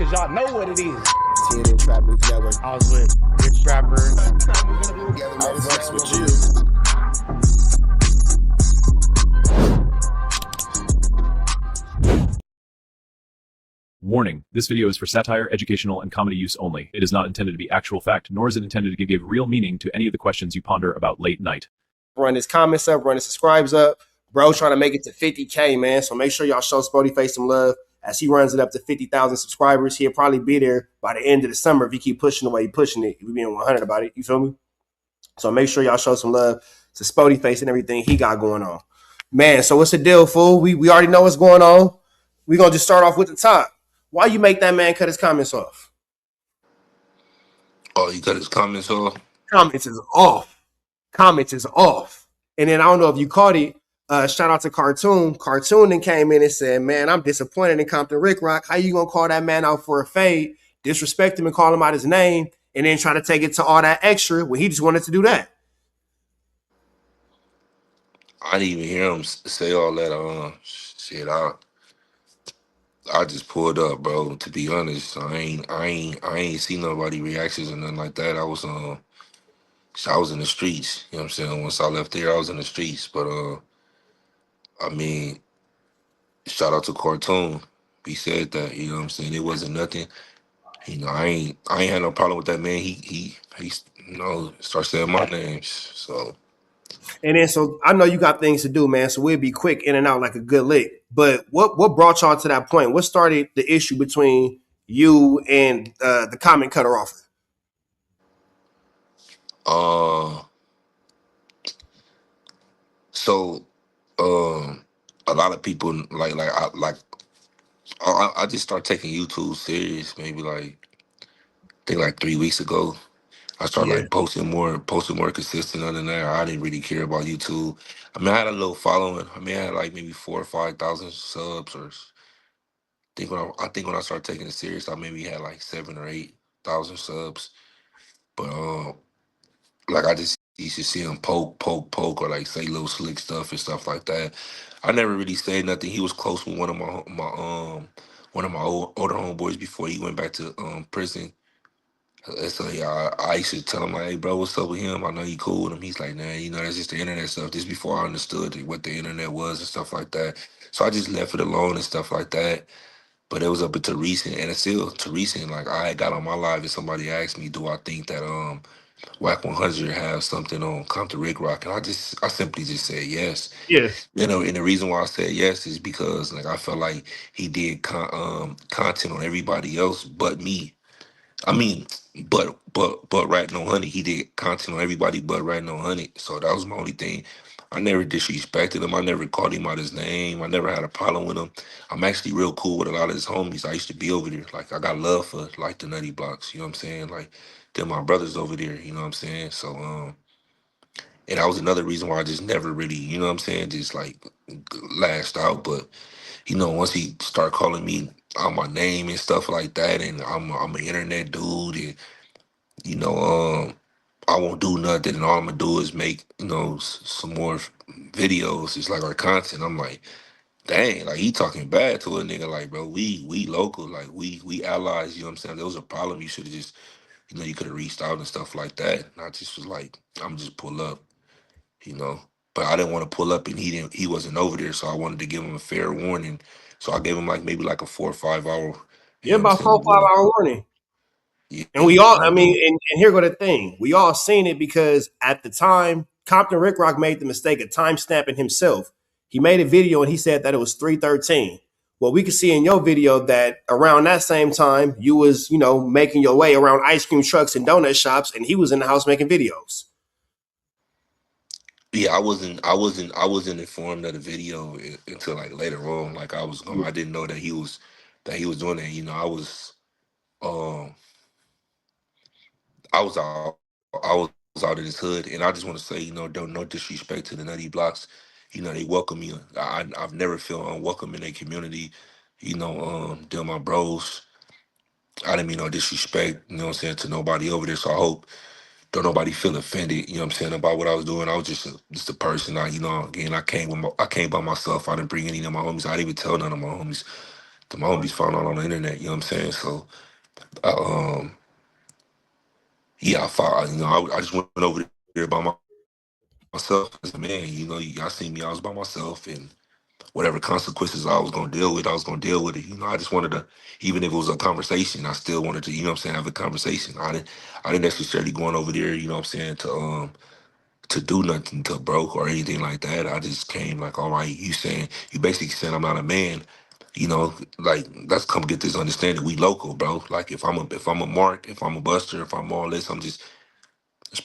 cause y'all know what it is. TNN Trap News Network. I was with Ricc rapper. I Roccs with you. Warning, this video is for satire, educational, and comedy use only. It is not intended to be actual fact, nor is it intended to give real meaning to any of the questions you ponder about late night. Run his comments up, run his subscribes up. Bro trying to make it to 50K, man. So make sure y'all show Spoety Face some love as he runs it up to 50,000 subscribers. He'll probably be there by the end of the summer if he keep pushing the way he pushing it. If we being 100 about it, you feel me? So make sure y'all show some love to Spoety Face and everything he got going on. Man, so what's the deal, fool? We already know what's going on. We're going to just start off with the top. Why you make that man cut his comments off? Oh, he cut his comments off? Comments is off. Comments is off. And then I don't know if you caught it. Shout out to Cartoon. Cartoon then came in and said, man, I'm disappointed in Compton Ricc. How you going to call that man out for a fade, disrespect him and call him out his name, and then try to take it to all that extra when he just wanted to do that? I didn't even hear him say all that shit. I just pulled up, bro. To be honest, I ain't seen nobody reactions or nothing like that. I was in the streets. You know what I'm saying? Once I left there, I was in the streets. But I mean, shout out to Cartoon. He said that. You know what I'm saying? It wasn't nothing. You know, I ain't had no problem with that man. He started saying my names. So. And then, so I know you got things to do, man. So we'll be quick in and out like a good lick. But what brought y'all to that point? What started the issue between you and the comment cutter offer? So, a lot of people I just started taking YouTube serious. Maybe I think 3 weeks ago. I started Yeah. posting more consistent. Other than that, I didn't really care about YouTube. I mean, I had a little following. I mean, I had maybe 4,000 or 5,000 subs, or I think when I started taking it serious, I maybe had 7,000 or 8,000 subs. But I just used to see him poke, or say little slick stuff and stuff like that. I never really said nothing. He was close with one of my older homeboys before he went back to prison. And so yeah, I used to tell him hey bro, what's up with him? I know you cool with him. He's like, nah, that's just the internet stuff. This before I understood what the internet was and stuff like that. So I just left it alone and stuff like that. But it was up until recent, and it's still to recent. I had got on my live and somebody asked me, do I think that Whack 100 have something on Compton Ricc, and I simply just said yes. Yeah. And the reason why I said yes is because I felt like he did content on everybody else but me. I mean, but Rat No Honey, he did content on everybody but Rat No Honey. So that was my only thing. I never disrespected him. I never called him out his name. I never had a problem with him. I'm actually real cool with a lot of his homies. I used to be over there. I got love for the Nutty Blocks. You know what I'm saying? They're my brothers over there. You know what I'm saying? So and that was another reason why I just never really, you know what I'm saying, just lashed out. But once he started calling me out my name and stuff like that, and I'm an internet dude, and I won't do nothing, and all I'm gonna do is make some more videos. It's our content. I'm like, dang, he talking bad to a nigga. Bro, we local, we allies. You know what I'm saying? There was a problem. You should have just, you could have reached out and stuff like that. And I just was like, I'm just pull up, you know. But I didn't want to pull up, and he wasn't over there, so I wanted to give him a fair warning. So I gave him maybe a 4 or 5 hour. You Yeah, know what I'm about 4 or 5 saying? hour warning. Yeah, And we all, I like, mean, and here go the thing. We all seen it because at the time, Compton Ricc made the mistake of time stamping himself. He made a video and he said that it was 313. Well, we could see in your video that around that same time, you was, making your way around ice cream trucks and donut shops, and he was in the house making videos. yeah, I wasn't informed of the video until later on. I didn't know that he was doing that. Um I was out I was out in his hood, and I just want to say, don't no disrespect to the Nutty Blocks. They welcome me. I've never felt unwelcome in their community. They're my bros. I didn't mean no disrespect, you know what I'm saying, to nobody over there. So I hope don't nobody feel offended, you know what I'm saying, about what I was doing. I was just a person. Again, I came by myself. I didn't bring any of my homies. I didn't even tell none of my homies My homies found out on the internet. You know what I'm saying? So, I, yeah, I found. I just went over there by myself as a man. Y'all seen me. I was by myself, and whatever consequences I was gonna deal with, I was gonna deal with it. I just wanted to, even if it was a conversation, I still wanted to, have a conversation. I didn't necessarily going over there, to do nothing to broke or anything like that. I just came like, all right, you basically saying I'm not a man. Like let's come get this understanding. We local, bro. Like if I'm a Mark, if I'm a Buster, if I'm all this, I'm just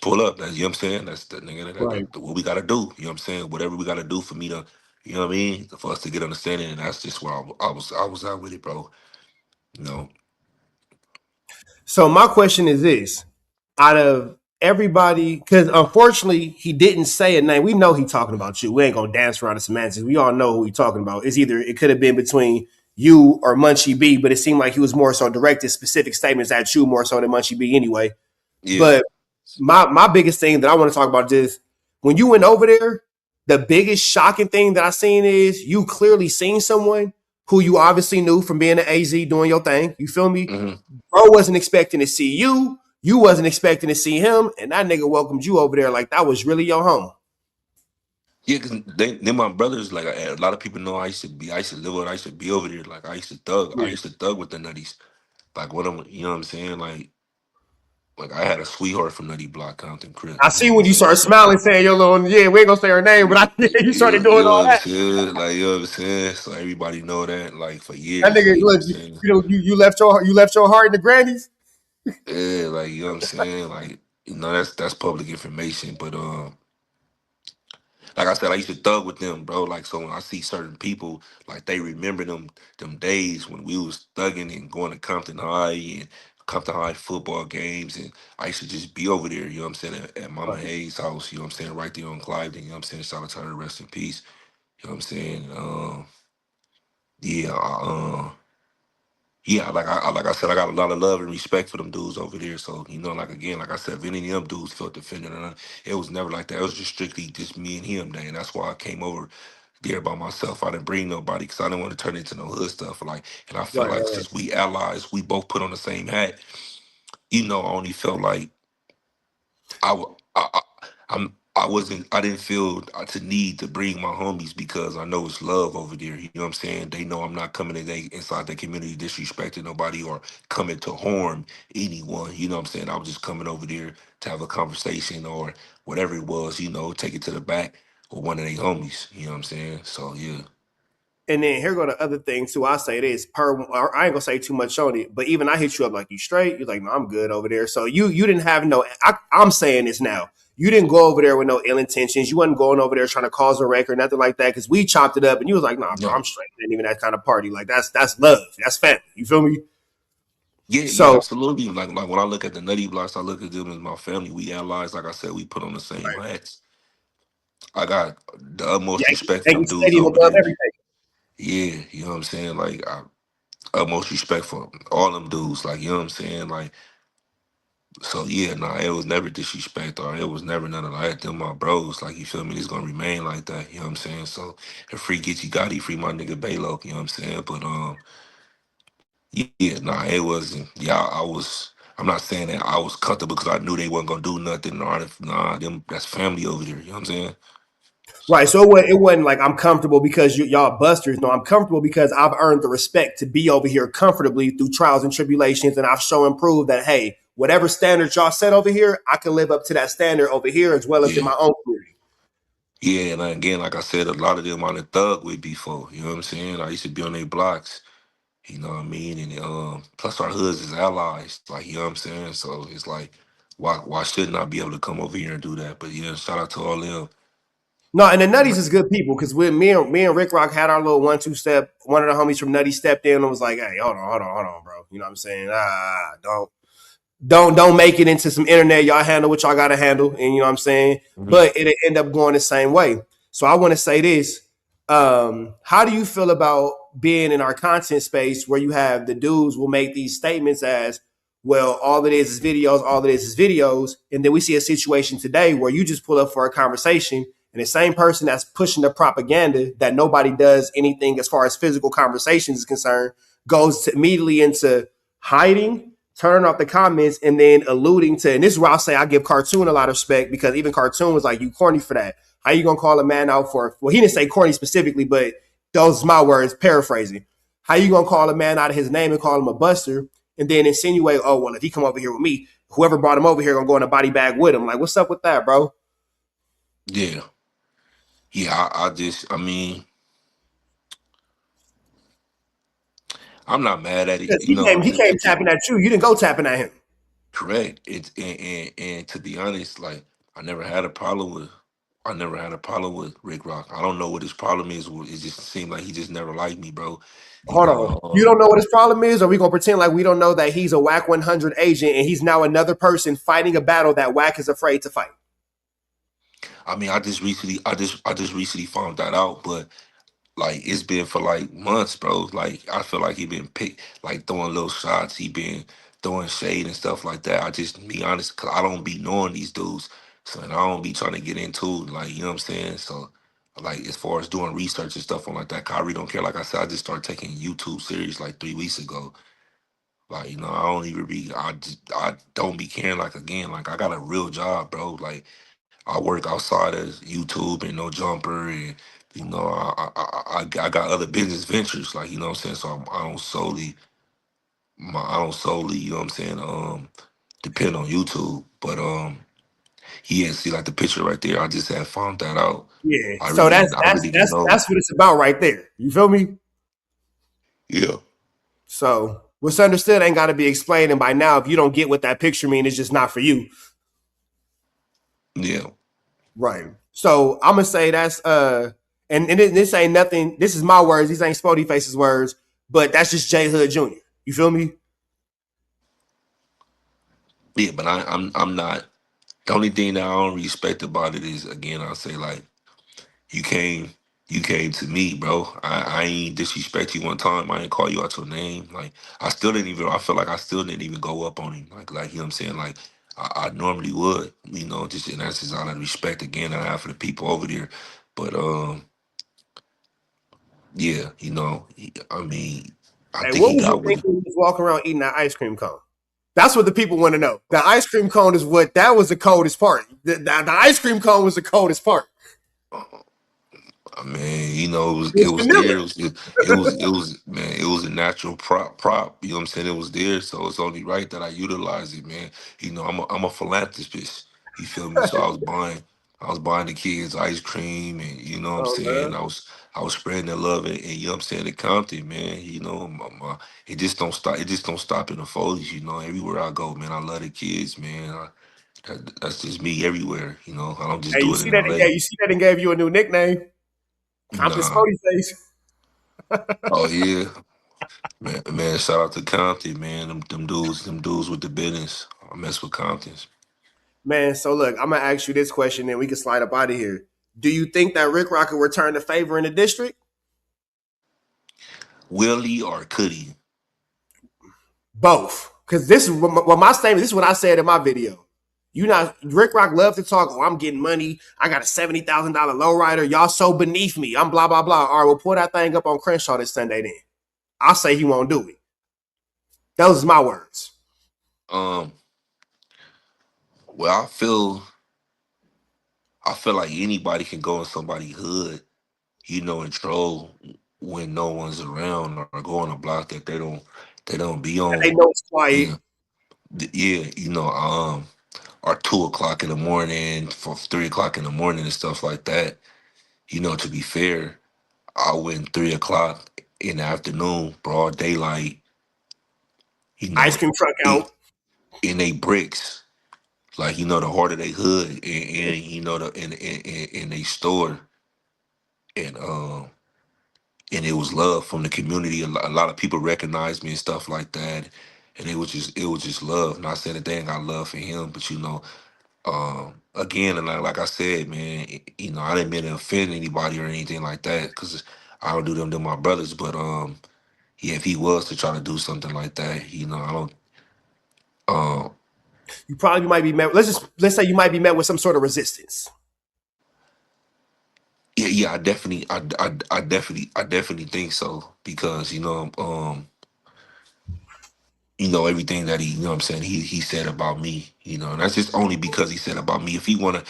pull up. That's, you know what I'm saying? That's the nigga Right. what we gotta do. You know what I'm saying? Whatever we gotta do for me to, you know what I mean? For us to get understanding, and that's just where I was out with it, bro. You know. So my question is this: out of everybody, because unfortunately he didn't say a name. We know he talking about you. We ain't gonna dance around the semantics. We all know who he talking about. It's either it could have been between you or Munchie B, but it seemed like he was more so directed specific statements at you more so than Munchie B anyway. Yeah. But my biggest thing that I want to talk about is when you went over there, the biggest shocking thing that I seen is you clearly seen someone who you obviously knew from being at AZ doing your thing. You feel me? hmm Bro wasn't expecting to see you. You wasn't expecting to see him, and that nigga welcomed you over there like that was really your home. Yeah, cause they my brothers. Like a lot of people know, I used to live with, I used to be over there. Like I Yeah. used to thug with the nutties. Like what I'm, you know what I'm saying? Like I had a sweetheart from Nutty Block, Compton Crip. I You know see what I'm when you started saying? smiling, saying your little yeah, we ain't gonna say her name, but I you started You doing know all what I'm that. saying? Like, you know what I'm saying? So everybody know that, like, for That years. nigga, Like, you know what look, I'm saying? you left your heart in the grannies. Yeah, like, you know what I'm saying? Like, that's public information. But like I said, I used to thug with them, bro. Like, so when I see certain people, like, they remember them days when we was thugging and going to Compton High and Compton High football games, and I used to just be over there, you know what I'm saying, at Mama Right. Hayes' house, you know what I'm saying, right there on Cliveden, you know what I'm saying, shout out to her, rest in peace, you know what I'm saying, yeah, yeah, like I said, I got a lot of love and respect for them dudes over there. So like again, like I said, if any of them dudes felt offended or not, it was never like that. It was just strictly just me and him, and that's why I came over there by myself. I didn't bring nobody because I didn't want to turn into no hood stuff. Like, and I felt Right, like right, since we allies, we both put on the same hat. I only felt like I, w- I didn't feel to need to bring my homies because I know it's love over there. You know what I'm saying? They know I'm not coming inside the community disrespecting nobody or coming to harm anyone. You know what I'm saying? I was just coming over there to have a conversation or whatever it was, take it to the back with one of their homies. You know what I'm saying? So yeah. And then here go the other thing too. I say this I ain't gonna say too much on it, but even I hit you up like you straight. You're like, no, I'm good over there. So you didn't have no. I'm saying this now. You didn't go over there with no ill intentions. You wasn't going over there trying to cause a wreck or nothing like that. Because we chopped it up, and you was like, nah, bro, I'm No. straight. It ain't even that kind of party. Like that's love. That's family. You feel me? Yeah, yeah, So absolutely. Like when I look at the Nutty Blocks, I look at them as my family. We allies. Like I said, we put on the same hats. I got the utmost respect for Yankee them dudes Stadium over above there. everything. Yeah, you know what I'm saying? Like, utmost respect for all them dudes. Like, you know what I'm saying? Like, so yeah, nah, it was never disrespect or it was never none of that. Them my bros. Like, you feel me? It's gonna remain like that. You know what I'm saying? So, if free Gitchy Gotti, free my nigga Baylo. You know what I'm saying? But yeah, nah, it wasn't. Yeah, I was. I'm not saying that I was comfortable because I knew they wasn't gonna do nothing. Nah, them that's family over there. You know what I'm saying? Right. So it wasn't like I'm comfortable because y'all busters. No, I'm comfortable because I've earned the respect to be over here comfortably through trials and tribulations. And I've shown and proved that, hey, whatever standards y'all set over here, I can live up to that standard over here as well as in Yeah. my own community. Yeah, and again, like I said, a lot of them on the thug with before. You know what I'm saying? I used to be on their blocks. You know what I mean? And plus our hoods is allies. Like, you know what I'm saying? So it's like, why shouldn't I be able to come over here and do that? But yeah, shout out to all them. No, and the Nutties is good people because when me and Rick Rock had our little 1-2 step, one of the homies from Nutty stepped in and was like, hey, hold on, bro. You know what I'm saying? Don't make it into some internet. Y'all handle what y'all got to handle, and you know what I'm saying. Mhm. But it'll end up going the same way. So I want to say this: how do you feel about being in our content space where you have the dudes will make these statements as, "Well, all it is videos, all it is videos," and then we see a situation today where you just pull up for a conversation, and the same person that's pushing the propaganda that nobody does anything as far as physical conversations is concerned goes immediately into hiding, turning off the comments, and then alluding to, and this is where I'll say I give Cartoon a lot of respect, because even Cartoon was like, you corny for that. How you gonna call a man out for, well, he didn't say corny specifically, but those are my words, paraphrasing. How you gonna call a man out of his name and call him a buster, and then insinuate, oh, well, if he come over here with me, whoever brought him over here gonna go in a body bag with him. Like, what's up with that, bro? Yeah. Yeah, I mean, I'm not mad at it. Because You know, he came tapping at you. You didn't go tapping at him. correct. It's and to be honest, like I never had a problem with Rick Rock. I don't know what his problem is. It just seemed like he just never liked me, bro. You Hold on. know, You don't know what his problem is, or we gonna pretend like we don't know that he's a Whack 100 agent and he's now another person fighting a battle that Whack is afraid to fight? I mean, I just recently found that out, but like it's been for like months, bro. Like I feel like he been like throwing little shots. He been throwing shade and stuff like that. I just be honest, cause I don't be knowing these dudes, so and I don't be trying to get into like you know what I'm saying. So like as far as doing research and stuff on like that, Kyrie don't care. Like I said, I just started taking YouTube serious like 3 weeks ago. Like you know, I don't even be. I don't be caring. Like again, like I got a real job, bro. Like I work outside of YouTube and no jumper, and you know I got other business ventures, like you know what I'm saying. So I don't solely you know what I'm saying depend on YouTube. But yeah, see like the picture right there, I just had found that out. Yeah. So that's I that's really didn't that's know. that's what it's about right there. You feel me? Yeah, So what's understood ain't gotta be explained. And by now, if you don't get what that picture means, it's just not for you. yeah. Right. So I'm gonna say that's and this ain't nothing. This is my words. These ain't Spoety Face's words, but that's just J Hood Jr. You feel me? Yeah, but I'm not. The only thing that I don't respect about it is again I'll say like you came you came to me, bro. I ain't disrespect you one time. I ain't call you out your name. Like I still didn't even I feel like I still didn't even go up on him. Like you know what I'm saying? Like I normally would, you know, just and that's just out of respect again that I have for the people over there. But yeah, you know, I mean, I Hey, think what he was you got what he thinking when you was walking around eating that ice cream cone? That's what the people want to know. The ice cream cone is what that was the coldest part. The ice cream cone was the coldest part. I mean, you know, It it was was there. vanilla. It was man, it was a natural prop. You know what I'm saying? It was there, so it's only right that I utilize it, man. You know, I'm a philanthropist. You feel me? So I was buying the kids ice cream, and you know what I'm Oh saying. man. I was spreading the love, and you know what I'm saying. The Compton, man. You know, it just don't stop. It just don't stop in the foliage. You know, everywhere I go, man, I love the kids, man. That's just me everywhere. You know, I don't just Hey, do you it see in that? Yeah, LA. you see that and gave you a new nickname, Compton Nah. Spoty Face. Oh yeah. Man, shout out to Compton, man. Them dudes with the business. I mess with Comptons. Man, so look, I'm gonna ask you this question, and we can slide up out of here. Do you think that Rick Rock will return the favor in the district? Will he or could he? Both, because this is what my statement. This is what I said in my video. You not Rick Rock love to talk. Oh, I'm getting money. I got a $70,000 lowrider. Y'all so beneath me. I'm blah blah blah. All right, we'll pull that thing up on Crenshaw this Sunday. Then I'll say he won't do it. Those are my words. Um, well, I feel like anybody can go in somebody's hood, you know, and troll when no one's around or go on a block that they don't be And they on. know it's quiet. Yeah, yeah, you know, or 2 o'clock in the morning, for 3 o'clock in the morning and stuff like that. You know, to be fair, I went 3 o'clock in the afternoon, broad daylight, you Ice know, cream truck in, out. in they bricks, like you know, the heart of they hood, and you know, in they store, and and it was love from the community. A lot of people recognized me and stuff like that, and it was just love. Not saying that they ain't got love for him, but you know, again, and like I said, man, you know, I didn't mean to offend anybody or anything like that, because I don't do them to my brothers, but yeah, if he was to try to do something like that, you know, I don't. Um, You probably might be met. Let's say you might be met with some sort of resistance. yeah, I definitely think so because you know, you know, everything that he, you know what I'm saying, he said about me, you know, and that's just only because he said about me. If he wanted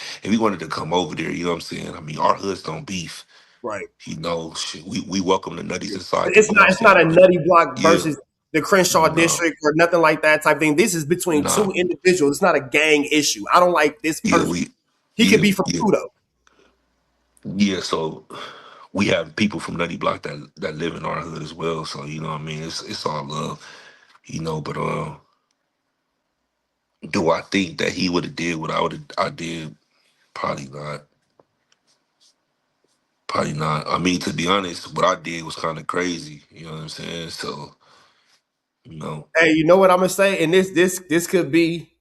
to come over there, you know what I'm saying? I mean, our hoods don't beef. Right. You know, shit, we welcome the nutties inside the, It's you know what not I'm it's not saying? a nutty block Yeah. versus the Crenshaw No. district or nothing like that type thing. This is between two Nah. individuals. It's not a gang issue. I don't like this Yeah, person. He could be from yeah. Pluto. Yeah, so we have people from Nutty Block that live in our hood as well. So, you know what I mean? It's all love, you know, but do I think that he would have did what I did? Probably not. Probably not. I mean, to be honest, what I did was kind of crazy. You know what I'm saying? So, you know, Hey, you know what I'm gonna say? And this could be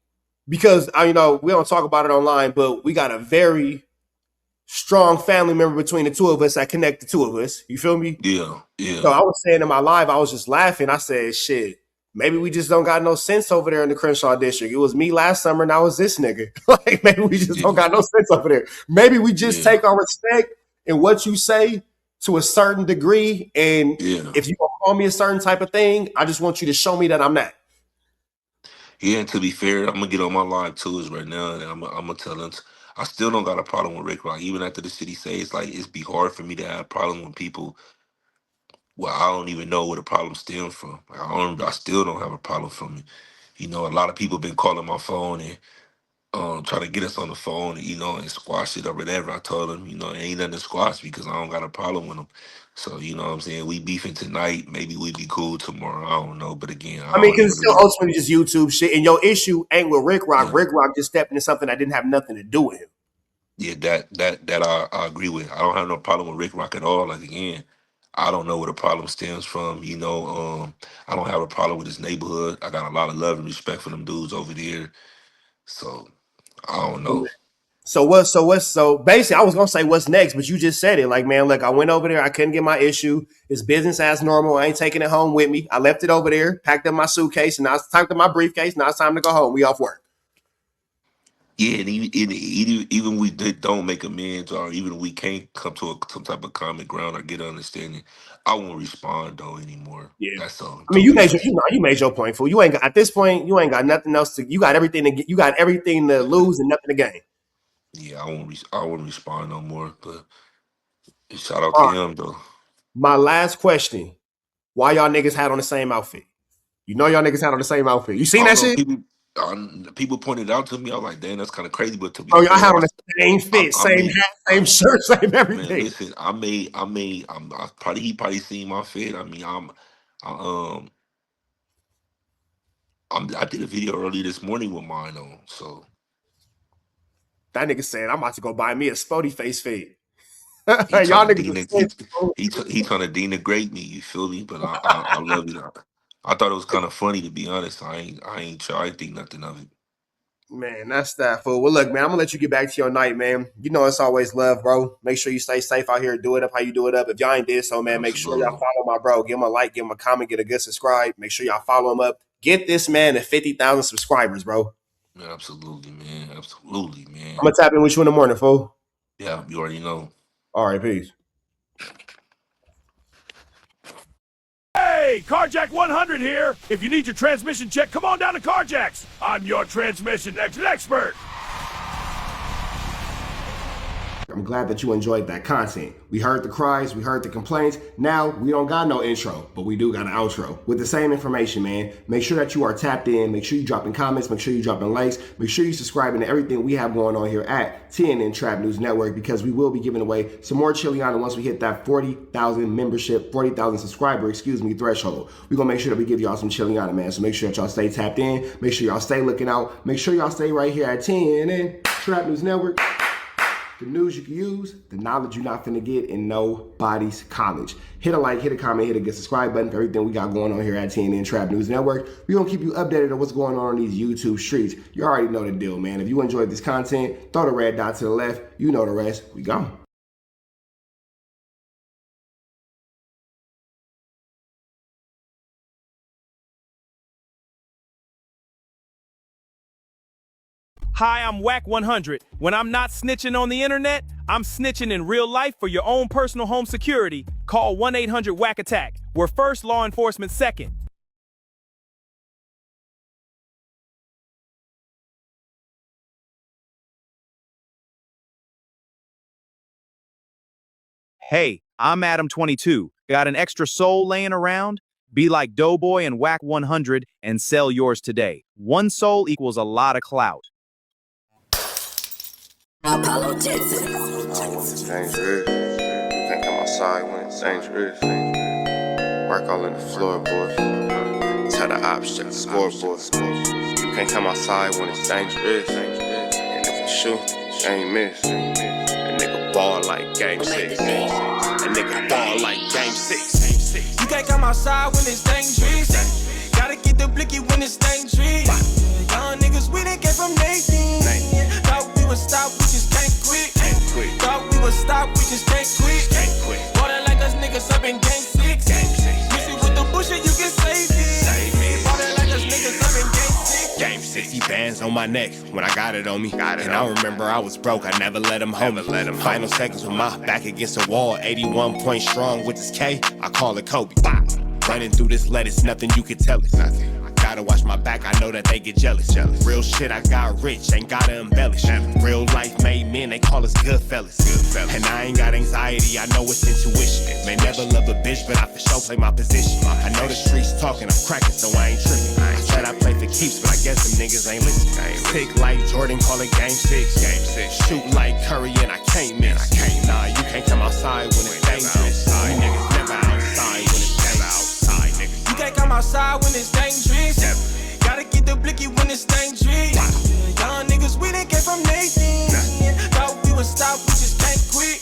because you know we don't talk about it online, but we got a very strong family member between the two of us that connect the two of us. You feel me? yeah, So yeah, I was saying in my live, I was just laughing. I said, shit, maybe we just don't got no sense over there in the Crenshaw district. It was me last summer, now it's this nigga. Like, maybe we just don't yeah, got no sense over there. Maybe we just yeah, take our respect in what you say to a certain degree. And yeah. if you gonna call me a certain type of thing, I just want you to show me that I'm not. Yeah, and to be fair, I'm gonna get on my live tours right now, and I'm gonna tell them. I still don't got a problem with Rick Rock, even after the city say it's like it's be hard for me to have a problem with people. Well, I don't even know where the problem stems from. Like, I still don't have a problem from it. You know, a lot of people been calling my phone and trying to get us on the phone, you know, and squash it or whatever. I told them, you know, it ain't nothing to squash because I don't got a problem with them. So, you know what I'm saying? We beefing tonight. Maybe we be cool tomorrow. I don't know. But again, I I mean, don't because even it's still really. ultimately just YouTube shit. And your issue ain't with Rick Rock. Yeah. Rick Rock just stepped into something that didn't have nothing to do with him. Yeah, that I agree with. I don't have no problem with Rick Rock at all. Like again, I don't know where the problem stems from. You know, I don't have a problem with his neighborhood. I got a lot of love and respect for them dudes over there. So I don't know. So basically I was gonna say what's next, but you just said it. Like, man, look, I went over there, I couldn't get my issue. It's business as normal. I ain't taking it home with me. I left it over there, packed up my suitcase, and now it's time to my briefcase. Now it's time to go home. We off work. Yeah, and even we don't make amends, or even we can't come to some type of common ground or get understanding, I won't respond though anymore. Yeah. That's all. I mean, To be honest, you made your point, fool. You ain't got at this point, you ain't got nothing else to you got everything to get, you got everything to lose and nothing to gain. yeah, I won't respond no more. But shout out All to right. him though. My last question. Why y'all niggas had on the same outfit? You know y'all niggas had on the same outfit. You I seen don't that know. shit? People pointed out to me. I was like, "Damn, that's kind of crazy." But to be Oh, y'all had fair, on the same fit, I same made, hat, I, same shirt, same man, everything. listen, I probably he probably seen my fit. I mean, I, I did a video early this morning with mine on. So That nigga said, I'm about to go buy me a Spoety face fade. he trying Y'all to niggas are denigrate, snitch, bro. he trying to denigrate me. You feel me? But I love it. I thought it was kind of funny to be honest. I ain't think nothing of it. Man, that's that fool. Well, look, man, I'm gonna let you get back to your night, man. You know it's always love, bro. Make sure you stay safe out here. Do it up how you do it up. If y'all ain't did so, man, make sure y'all Absolutely, follow my bro. Give him a like, give him a comment, get a good subscribe. Make sure y'all follow him up. Get this man to 50,000 subscribers, bro. absolutely, man, absolutely, man. I'm gonna tap in with you in the morning, fool. Yeah, you already know. All right, peace. Hey, Carjack 100 here. If you need your transmission check, come on down to Carjack's. I'm your transmission expert. I'm glad that you enjoyed that content. We heard the cries, we heard the complaints. Now we don't got no intro, but we do got an outro with the same information, man. Make sure that you are tapped in. Make sure you dropping comments. Make sure you dropping likes. Make sure you subscribing to everything we have going on here at TNN Trap News Network because we will be giving away some more Chiliana once we hit that 40,000 membership, 40,000 subscriber, threshold. We're gonna make sure that we give y'all some Chiliana, man. So make sure that y'all stay tapped in. Make sure y'all stay looking out. Make sure y'all stay right here at TNN Trap News Network. The news you can use, the knowledge you're not finna get in nobody's college. Hit a like, hit a comment, hit a good subscribe button for everything we got going on here at TNN Trap News Network. We're gonna keep you updated on what's going on these YouTube streets. You already know the deal, man. If you enjoyed this content, throw the red dot to the left. You know the rest. We gone. Hi, I'm Whack 100. When I'm not snitching on the internet, I'm snitching in real life for your own personal home security. Call 1-800-WACK-ATTACK. We're first, law enforcement second. Hey, I'm Adam22. Got an extra soul laying around? Be like Doughboy and Whack 100 and sell yours today. One soul equals a lot of clout. Apollo Texas. It's dangerous. You can't come outside when it's dangerous. Work all in the floorboard. Tell the ops check the scoreboard. You can't come outside when it's dangerous. And if you shoot, you ain't miss. A nigga ball like game 6. A nigga ball like game 6. You can't come outside when it's dangerous. Gotta get the blicky when it's dangerous. Young niggas, we done came from Nathan. Thought we would stop, we just can't quit. Thought we would stop, we just can't quit. Water like us niggas up in game 6. Mix it with the bullshit, you can save it. Water like us niggas up in game 6. Game 60 bands on my neck when I got it on me. And I remember I was broke, I never let them hold me. Final seconds with my back against the wall, 81 point strong with this K, I call it Kobe. Running through this lettuce, nothing you can tell it. Gotta watch my back, I know that they get jealous. Real shit, I got rich, ain't gotta embellish. Real life made men, they call us good fellas. And I ain't got anxiety, I know it's intuition. May never love a bitch, but I for sure play my position. I know the streets talking, I'm cracking, so I ain't tripping. I said I play for keeps, but I guess them niggas ain't listening. Sick like Jordan, call it game 6. Shoot like Curry, and I can't miss. Nah, you can't come outside when it's dangerous. You niggas never outside when it's dangerous. You can't come outside when it's dangerous. Gotta get the blicky when it's dangerous. Young niggas, we done came from Nathan. Thought we would stop, we just can't quit.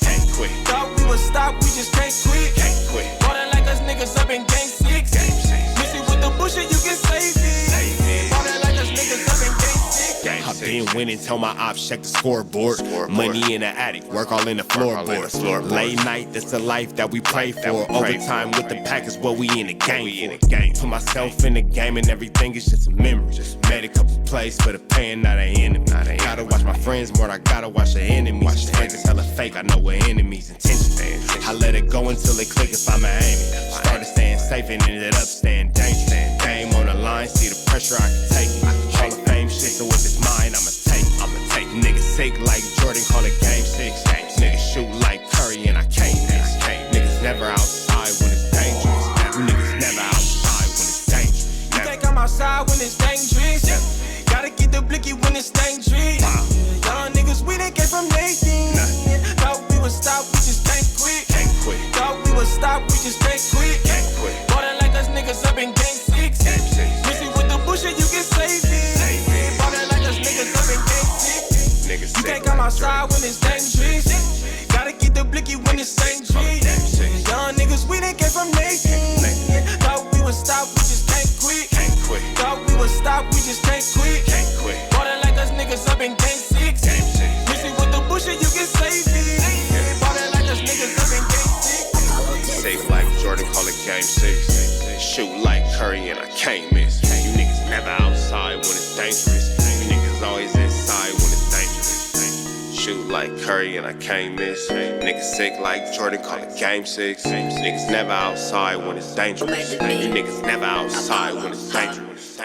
Thought we would stop, we just can't quit. Water like us niggas up in game 6. Mix it with the bullshit, you can save it. Water like us niggas up in game 6. I've been winning, tell my ops check the scoreboard. Money in the attic, work all in the floorboard. Late night, that's the life that we pray for. Overtime with the pack is what we in the game for. Put myself in the game and everything is just a memory. Made a couple plays for the pain, not an enemy. Gotta watch my friends more, I gotta watch the enemies. Fake is hella fake, I know what enemies' intentions. I let it go until it click if I'm aiming. Started staying safe and ended up staying dangerous. Game on the line, see the pressure I can take. Hall of Fame shit, so if it's mine, I'ma take. Niggas sick like Jordan, call it game 6. Niggas shoot like Curry, and I can't miss. Niggas never outside when it's dangerous. Niggas never outside when it's dangerous. You can't come outside when it's dangerous. Gotta get the blicky when it's dangerous. Young niggas, we done came from Nathan. Thought we would stop, we just can't quit. Thought we would stop, we just can't quit. Water like us niggas up in game 6. Mix it with the bullshit, you can save it. Water like us niggas up in game 6. You can't come outside when it's dangerous. Gotta get the blicky when it's dangerous. Young niggas, we done came from Nathan. Thought we would stop, we just can't quit. Thought we would stop, we just can't quit. Water like us niggas up in game 6. Mix it with the bullshit, you can save it. Water like us niggas up in game 6. Safe like Jordan, call it game 6. Shoot like Curry, and I can't miss. You niggas never outside when it's dangerous. You niggas always inside when it's dangerous. Shoot like Curry, and I can't miss. Niggas sick like Jordan, call it game 6. Niggas never outside when it's dangerous. You niggas never outside when it's dangerous.